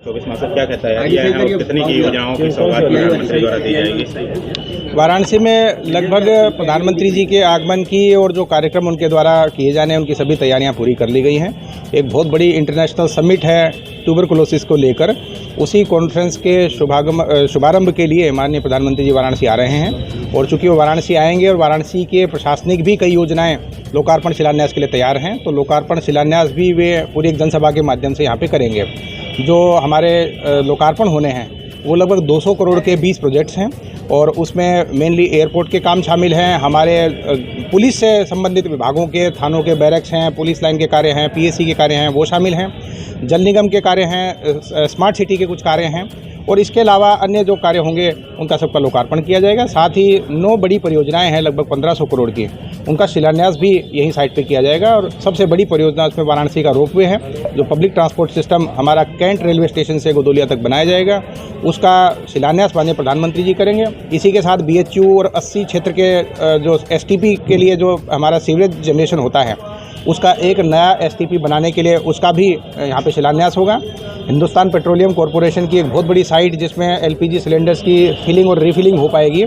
24 मार्च क्या कहता है और कितनी की योजनाओं की सौगात प्रधानमंत्री द्वारा दी जाएगी? वाराणसी में लगभग प्रधानमंत्री जी के आगमन की और जो कार्यक्रम उनके द्वारा किए जाने हैं उनकी सभी तैयारियां पूरी कर ली गई हैं। एक बहुत बड़ी इंटरनेशनल समिट है ट्यूबरकुलोसिस को लेकर, उसी कॉन्फ्रेंस के शुभारंभ के लिए माननीय प्रधानमंत्री जी वाराणसी आ रहे हैं और चूंकि वो वाराणसी आएंगे और वाराणसी के प्रशासनिक भी कई योजनाएं लोकार्पण शिलान्यास के लिए तैयार हैं, तो लोकार्पण शिलान्यास भी वे पूरी एक जनसभा के माध्यम से यहाँ पे करेंगे। जो हमारे लोकार्पण होने हैं वो लगभग 200 करोड़ के 20 प्रोजेक्ट्स हैं और उसमें मेनली एयरपोर्ट के काम शामिल हैं, हमारे पुलिस से संबंधित विभागों के थानों के बैरक्स हैं, पुलिस लाइन के कार्य हैं, पीएससी के कार्य हैं वो शामिल हैं, जल निगम के कार्य हैं, स्मार्ट सिटी के कुछ कार्य हैं और इसके अलावा अन्य जो कार्य होंगे उनका सबका लोकार्पण किया जाएगा। साथ ही 9 बड़ी परियोजनाएं हैं लगभग 1500 करोड़ की, उनका शिलान्यास भी यही साइट पे किया जाएगा। और सबसे बड़ी परियोजना उसमें वाराणसी का रोपवे है, जो पब्लिक ट्रांसपोर्ट सिस्टम हमारा कैंट रेलवे स्टेशन से गोदोलिया तक बनाया जाएगा, उसका शिलान्यास माननीय प्रधानमंत्री जी करेंगे। इसी के साथ BHU और 80 क्षेत्र के जो STP के लिए जो हमारा सीवरेज जनरेशन होता है उसका एक नया STP बनाने के लिए उसका भी यहाँ पे शिलान्यास होगा। हिंदुस्तान पेट्रोलियम कॉरपोरेशन की एक बहुत बड़ी साइट जिसमें LPG सिलेंडर्स की फिलिंग और रिफिलिंग हो पाएगी,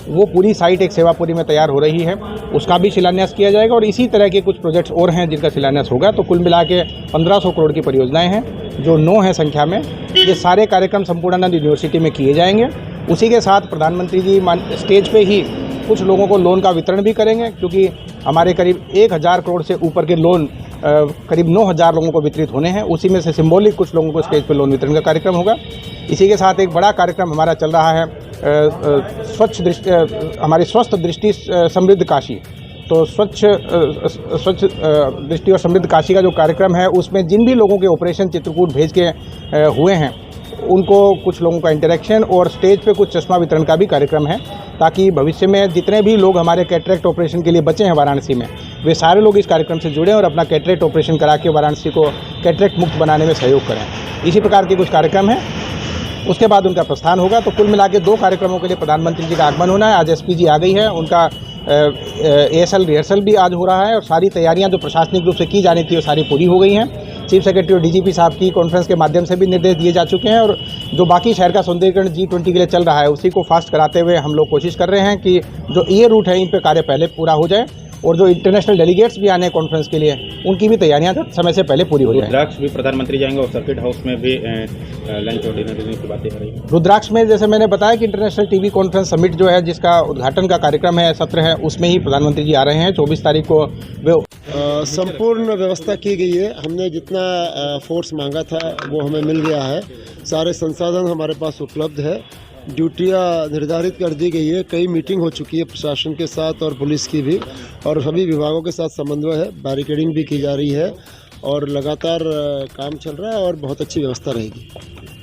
वो पूरी साइट एक सेवापुरी में तैयार हो रही है, उसका भी शिलान्यास किया जाएगा। और इसी तरह के कुछ प्रोजेक्ट्स और हैं जिनका शिलान्यास होगा। तो कुल मिला के 1500 करोड़ की परियोजनाएं हैं जो 9 हैं संख्या में। ये सारे कार्यक्रम संपूर्णानंद यूनिवर्सिटी में किए जाएंगे। उसी के साथ प्रधानमंत्री जी स्टेज पे ही कुछ लोगों को लोन का वितरण भी करेंगे, क्योंकि हमारे करीब 1000 करोड़ से ऊपर के लोन करीब 9000 लोगों को वितरित होने हैं। उसी में से सिंबॉलिक कुछ लोगों को स्टेज पर लोन वितरण का कार्यक्रम होगा। इसी के साथ एक बड़ा कार्यक्रम हमारा चल रहा है हमारी स्वस्थ दृष्टि समृद्ध काशी। तो स्वच्छ दृष्टि और समृद्ध काशी का जो कार्यक्रम है उसमें जिन भी लोगों के ऑपरेशन चित्रकूट भेज के हुए हैं उनको कुछ लोगों का इंटरेक्शन और स्टेज पे कुछ चश्मा वितरण का भी कार्यक्रम है, ताकि भविष्य में जितने भी लोग हमारे कैटरेक्ट ऑपरेशन के लिए बचे हैं वाराणसी में, वे सारे लोग इस कार्यक्रम से जुड़ें और अपना कैटरेक्ट ऑपरेशन करा के वाराणसी को कैटरेक्ट मुक्त बनाने में सहयोग करें। इसी प्रकार के कुछ कार्यक्रम हैं। उसके बाद उनका प्रस्थान होगा। तो कुल मिला के 2 कार्यक्रमों के लिए प्रधानमंत्री जी का आगमन होना है। आज SP जी आ गई है, उनका ASL रिहर्सल भी आज हो रहा है और सारी तैयारियां जो प्रशासनिक रूप से की जानी थी वो सारी पूरी हो गई हैं। चीफ सेक्रेटरी और DGP साहब की कॉन्फ्रेंस के माध्यम से भी निर्देश दिए जा चुके हैं और जो बाकी शहर का सौंदर्यीकरण G20 के लिए चल रहा है उसी को फास्ट कराते हुए हम लोग कोशिश कर रहे हैं कि जो ये रूट है इन पे कार्य पहले पूरा हो जाए और जो इंटरनेशनल डेलीगेट्स भी आने हैं कॉन्फ्रेंस के लिए उनकी भी तैयारियां समय से पहले पूरी हो जाए। रुद्राक्ष भी प्रधानमंत्री जाएंगे और सर्किट हाउस में भी लंच और डिनर देने की बातें हो रही है। रुद्राक्ष में जैसे मैंने बताया कि इंटरनेशनल TV कॉन्फ्रेंस समिट जो है जिसका उद्घाटन का कार्यक्रम है, सत्र है, उसमें ही प्रधानमंत्री जी आ रहे हैं। 24 तारीख को वे संपूर्ण व्यवस्था की गई है। हमने जितना फोर्स मांगा था वो हमें मिल गया है। सारे संसाधन हमारे पास उपलब्ध है। ड्यूटियाँ निर्धारित कर दी गई है। कई मीटिंग हो चुकी है प्रशासन के साथ और पुलिस की भी, और सभी विभागों के साथ समन्वय है। बैरिकेडिंग भी की जा रही है और लगातार काम चल रहा है और बहुत अच्छी व्यवस्था रहेगी।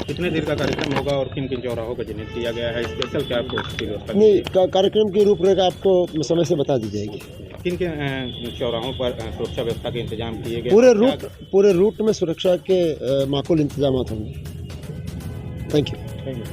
कितने देर का कार्यक्रम होगा और किन किन चौराहों का चिन्हित किया गया है? स्पेशल क्या आपको नहीं, कार्यक्रम की रूपरेखा आपको समय से बता दी जाएगी। किन किन चौराहों पर सुरक्षा व्यवस्था के इंतजाम किए गए? पूरे रूट में सुरक्षा के माकूल इंतजाम होंगे। Thank you.